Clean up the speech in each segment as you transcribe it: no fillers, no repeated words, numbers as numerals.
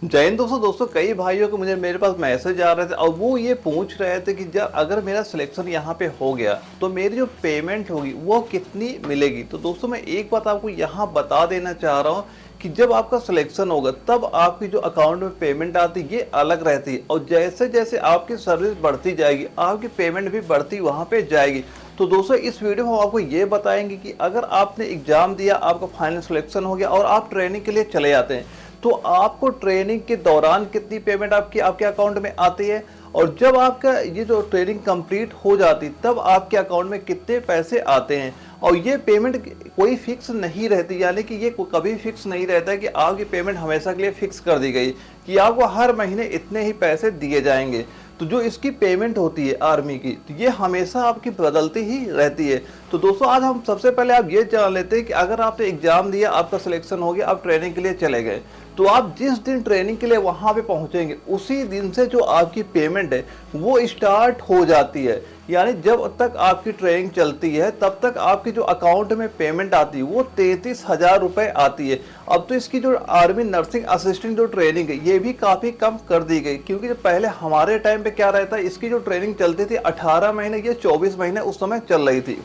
जय हिंद दोस्तों कई भाइयों को मुझे मेरे पास मैसेज आ रहे थे और वो ये पूछ रहे थे कि जब अगर मेरा सिलेक्शन यहाँ पे हो गया तो मेरी जो पेमेंट होगी वो कितनी मिलेगी। तो दोस्तों मैं एक बात आपको यहाँ बता देना चाह रहा हूँ कि जब आपका सिलेक्शन होगा तब आपकी जो अकाउंट में पेमेंट आती है ये अलग रहती है, और जैसे जैसे आपकी सर्विस बढ़ती जाएगी आपकी पेमेंट भी बढ़ती वहाँ पे जाएगी। तो दोस्तों इस वीडियो में हम आपको ये बताएंगे कि अगर आपने एग्जाम दिया, आपका फाइनल सिलेक्शन हो गया और आप ट्रेनिंग के लिए चले जाते हैं तो आपको ट्रेनिंग के दौरान कितनी पेमेंट आपके अकाउंट में आती है, और जब आपका ये जो ट्रेनिंग कंप्लीट हो जाती तब आपके अकाउंट में कितने पैसे आते हैं। और ये पेमेंट कोई फिक्स नहीं रहती, यानी कि ये कभी फिक्स नहीं रहता है कि आपकी पेमेंट हमेशा के लिए फिक्स कर दी गई कि आपको हर महीने इतने ही पैसे दिए जाएंगे। तो जो इसकी पेमेंट होती है आर्मी की, तो ये हमेशा आपकी बदलती ही रहती है। तो दोस्तों आज हम सबसे पहले आप ये जान लेते हैं कि अगर आपने एग्जाम दिया, आपका सिलेक्शन हो गया, आप ट्रेनिंग के लिए चले गए, तो आप जिस दिन ट्रेनिंग के लिए वहां पे पहुंचेंगे उसी दिन से जो आपकी पेमेंट है वो स्टार्ट हो जाती है। यानी जब तक आपकी ट्रेनिंग चलती है तब तक आपकी जो अकाउंट में पेमेंट आती है वो 33,000 रुपए आती है। अब तो इसकी जो आर्मी नर्सिंग असिस्टेंट जो ट्रेनिंग है ये भी काफ़ी कम कर दी गई, क्योंकि जो पहले हमारे टाइम पे क्या रहता है, इसकी जो ट्रेनिंग चलती थी 18 महीने या 24 महीने उस समय चल रही थी,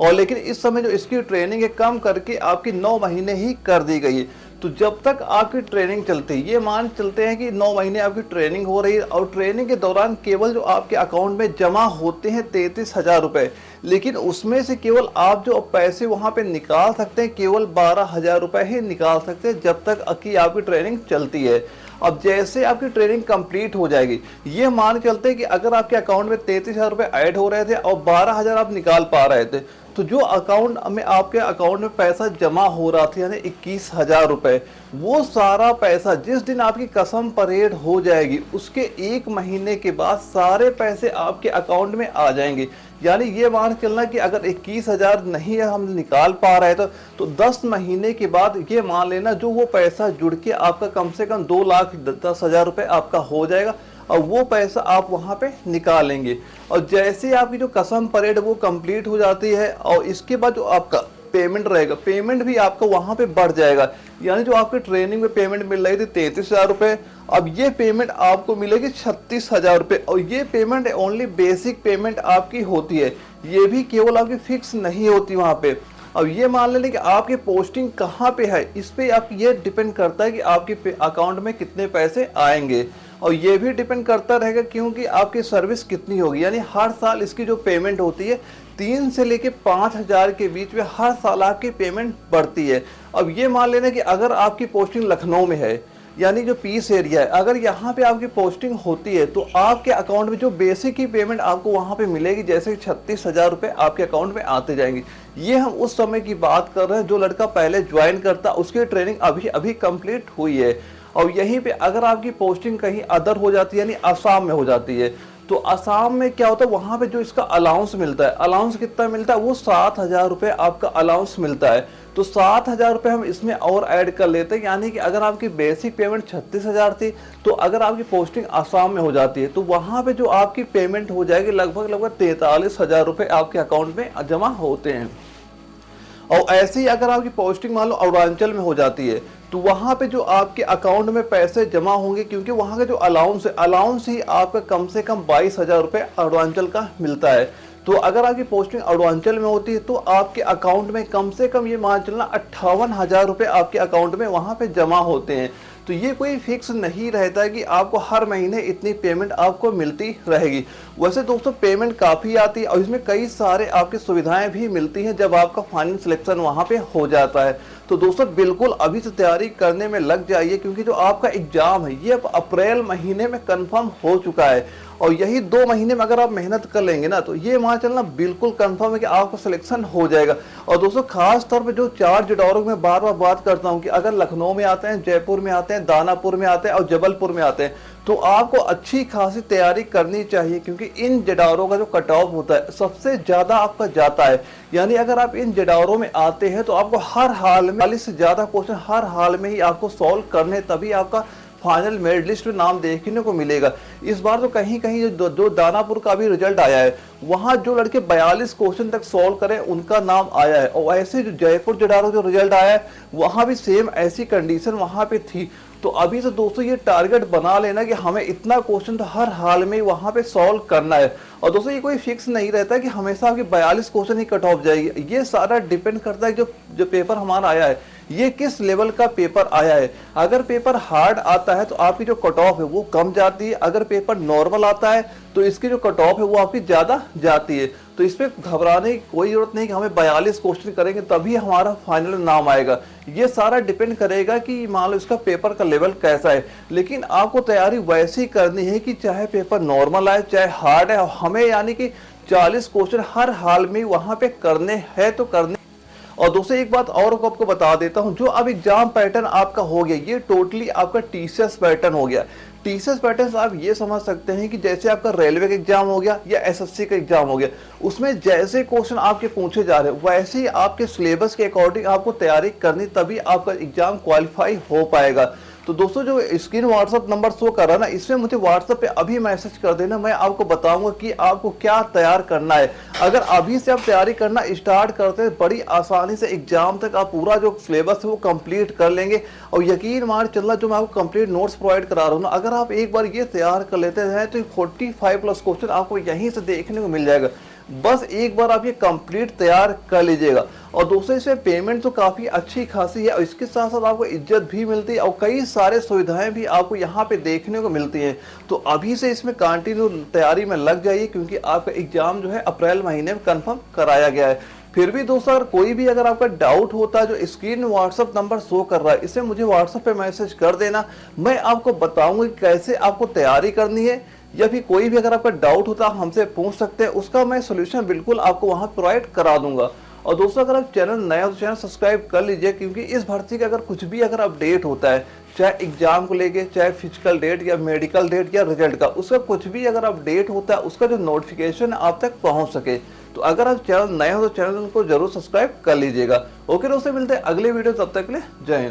और लेकिन इस समय जो इसकी ट्रेनिंग है कम करके आपकी 9 महीने ही कर दी गई है। तो जब तक आपकी ट्रेनिंग चलती है, ये मान चलते हैं कि 9 महीने आपकी ट्रेनिंग हो रही है और ट्रेनिंग के दौरान केवल जो आपके अकाउंट में जमा होते हैं 33,000 रुपए, लेकिन उसमें से केवल आप जो पैसे वहां पे निकाल सकते हैं केवल 12,000 रुपए ही निकाल सकते हैं जब तक की आपकी ट्रेनिंग चलती है। अब जैसे आपकी ट्रेनिंग कंप्लीट हो जाएगी, ये मान चलते हैं कि अगर आपके अकाउंट में 33,000 रुपए ऐड हो रहे थे और 12,000 आप निकाल पा रहे थे, तो जो अकाउंट में आपके अकाउंट में पैसा जमा हो रहा था यानी 21,000 रुपए, वो सारा पैसा जिस दिन आपकी कसम परेड हो जाएगी उसके 1 महीने के बाद सारे पैसे आपके अकाउंट में आ जाएंगे। यानी ये मान चलना कि अगर 21,000 नहीं है हम निकाल पा रहे थे तो 10 महीने के बाद ये मान लेना जो वो पैसा जुड़ के आपका कम से कम 2,10,000 रुपए आपका हो जाएगा, और वो पैसा आप वहां पे निकालेंगे। और जैसे आपकी जो कसम परेड वो कंप्लीट हो जाती है और इसके बाद जो आपका पेमेंट रहेगा, पेमेंट भी आपका वहां पे बढ़ जाएगा। यानी जो आपकी ट्रेनिंग में पेमेंट मिल रही थी 33,000 रुपए, अब ये पेमेंट आपको मिलेगी 36,000 रुपए, और ये पेमेंट ओनली बेसिक पेमेंट आपकी होती है, ये भी केवल आपकी फिक्स नहीं होती वहां पे। अब ये मान लें कि आपकी पोस्टिंग कहाँ पे है, इस पे आप ये डिपेंड करता है कि आपके अकाउंट में कितने पैसे आएंगे, और ये भी डिपेंड करता रहेगा क्योंकि आपकी सर्विस कितनी होगी। यानी हर साल इसकी जो पेमेंट होती है 3 से लेके 5,000 के बीच में हर साल आपकी पेमेंट बढ़ती है। अब ये मान लेना कि अगर आपकी पोस्टिंग लखनऊ में है, यानी जो पीस एरिया है, अगर यहाँ पे आपकी पोस्टिंग होती है तो आपके अकाउंट में जो बेसिक की पेमेंट आपको वहाँ पे मिलेगी, जैसे 36,000 रुपए आपके अकाउंट में आते जाएंगे। ये हम उस समय की बात कर रहे हैं जो लड़का पहले ज्वाइन करता उसकी ट्रेनिंग अभी अभी कंप्लीट हुई है। और यहीं पे अगर आपकी पोस्टिंग कहीं अदर हो जाती है यानी असम में हो जाती है, तो असम में क्या होता है, वहां पे जो इसका अलाउंस मिलता है, अलाउंस कितना मिलता है, वो 7,000 रुपए आपका अलाउंस मिलता है। तो 7,000 रुपए हम इसमें और ऐड कर लेते हैं, यानी कि अगर आपकी बेसिक पेमेंट 36,000 थी तो अगर आपकी पोस्टिंग असम में हो जाती है तो वहां पे जो आपकी पेमेंट हो जाएगी लगभग 43,000 रुपए आपके अकाउंट में जमा होते हैं। और ऐसे ही अगर आपकी पोस्टिंग मान लो अरुणाचल में हो जाती है तो वहां पे जो आपके अकाउंट में पैसे जमा होंगे, क्योंकि वहां का जो अलाउंस है, अलाउंस ही आपका कम से कम 22,000 रुपए अरुणाचल का मिलता है। तो अगर आपकी पोस्टिंग अरुणाचल में होती है तो आपके अकाउंट में कम से कम ये मान चलना 58,000 रुपए आपके अकाउंट में वहां पे जमा होते हैं। तो ये कोई फिक्स नहीं रहता है कि आपको हर महीने इतनी पेमेंट आपको मिलती रहेगी। वैसे दोस्तों पेमेंट काफ़ी आती है और इसमें कई सारे आपकी सुविधाएं भी मिलती हैं जब आपका फाइनल सिलेक्शन वहाँ पे हो जाता है। तो दोस्तों बिल्कुल अभी से तैयारी करने में लग जाइए, क्योंकि जो आपका एग्जाम है ये अब अप्रैल महीने में कंफर्म हो चुका है, और यही 2 महीने में अगर आप मेहनत कर लेंगे ना तो ये मान चलना बिल्कुल कंफर्म है कि आपका सिलेक्शन हो जाएगा। और दोस्तों खास तौर पे जो 4 जिलों में बार बार बात करता हूँ कि अगर लखनऊ में आते हैं, जयपुर में आते हैं, दानापुर में आते हैं और जबलपुर में आते हैं तो आपको अच्छी खासी तैयारी करनी चाहिए, क्योंकि इन जडारों का जो कट ऑफ होता है सबसे ज्यादा आपका जाता है। यानी अगर आप इन जडारों में आते हैं तो आपको हर हाल में 40 से ज्यादा क्वेश्चन हर हाल में ही आपको सॉल्व करने, तभी आपका फाइनल मेरिट लिस्ट में नाम देखने को मिलेगा। इस बार तो कहीं कहीं जो दानापुर का भी रिजल्ट आया है वहां जो लड़के 42 क्वेश्चन तक सॉल्व करें उनका नाम आया है, और ऐसे जो जयपुर जडारो जो रिजल्ट आया है वहां भी सेम ऐसी कंडीशन वहां पे थी, तो अभी से दोस्तों ये टारगेट बना लेना कि हमें इतना क्वेश्चन तो हर हाल में वहां पे सॉल्व करना है। और दोस्तों ये कोई फिक्स नहीं रहता कि हमेशा आपकी 42 क्वेश्चन ही कट ऑफ जाएगी, ये सारा डिपेंड करता है जो पेपर हमारा आया है ये किस लेवल का पेपर आया है। अगर पेपर हार्ड आता है तो आपकी जो कट ऑफ है वो कम जाती है, अगर पेपर नॉर्मल आता है तो इसकी जो कट ऑफ है वो आपकी ज्यादा जाती है। तो इस पे घबराने की कोई जरूरत नहीं कि हमें 42 क्वेश्चन करेंगे तभी हमारा फाइनल नाम आएगा। ये सारा डिपेंड करेगा कि मान लो इसका पेपर का लेवल कैसा है, लेकिन आपको तैयारी वैसी करनी है कि चाहे पेपर नॉर्मल आए चाहे हार्ड है, हमें यानी कि 40 क्वेश्चन हर हाल में वहां पे करने हैं तो करने। और दोस्तों एक बात और आपको बता देता हूं, जो अब एग्जाम पैटर्न आपका हो गया ये टोटली आपका टीसीएस पैटर्न हो गया। टीसीएस पैटर्न आप ये समझ सकते हैं कि जैसे आपका रेलवे का एग्जाम हो गया या एसएससी का एग्जाम हो गया, उसमें जैसे क्वेश्चन आपके पूछे जा रहे हैं वैसे ही आपके सिलेबस के अकॉर्डिंग आपको तैयारी करनी, तभी आपका एग्जाम क्वालिफाई हो पाएगा। तो दोस्तों जो स्क्रीन व्हाट्सएप नंबर शो कर रहा है ना, इसमें मुझे व्हाट्सएप पे अभी मैसेज कर देना, मैं आपको बताऊंगा कि आपको क्या तैयार करना है। अगर अभी से आप तैयारी करना स्टार्ट करते हैं बड़ी आसानी से एग्जाम तक आप पूरा जो सिलेबस है वो कंप्लीट कर लेंगे। और यकीन मान चलना जो मैं आपको कंप्लीट नोट्स प्रोवाइड करा रहा हूँ ना, अगर आप एक बार ये तैयार कर लेते हैं तो 45+ क्वेश्चन आपको यहीं से देखने को मिल जाएगा। बस एक बार आप ये कंप्लीट तैयार कर लीजिएगा। और दोस्तों इसमें पेमेंट तो काफी अच्छी खासी है और इसके साथ साथ आपको इज्जत भी मिलती है और कई सारे सुविधाएं भी आपको यहाँ पे देखने को मिलती हैं। तो अभी से इसमें कंटिन्यू तैयारी में लग जाइए, क्योंकि आपका एग्जाम जो है अप्रैल महीने में कंफर्म कराया गया है। फिर भी दोस्तों अगर कोई भी अगर आपका डाउट होता है, जो स्क्रीन व्हाट्सएप नंबर शो कर रहा है इसे मुझे व्हाट्सएप पे मैसेज कर देना, मैं आपको बताऊंगा कि कैसे आपको तैयारी करनी है। या फिर कोई भी अगर आपका डाउट होता है हमसे पूछ सकते हैं, उसका मैं सोल्यूशन बिल्कुल आपको वहां प्रोवाइड करा दूंगा। और दोस्तों अगर आप चैनल नया हो तो चैनल सब्सक्राइब कर लीजिए, क्योंकि इस भर्ती का अगर कुछ भी अगर अपडेट होता है, चाहे एग्जाम को लेके, चाहे फिजिकल डेट या मेडिकल डेट या रिजल्ट का, उसका कुछ भी अगर अपडेट होता है उसका जो नोटिफिकेशन आप तक पहुंच सके। तो अगर आप चैनल नए हो तो चैनल को जरूर सब्सक्राइब कर लीजिएगा। ओके दोस्तों, मिलते हैं अगले वीडियो, तब तक के लिए जय हिंद।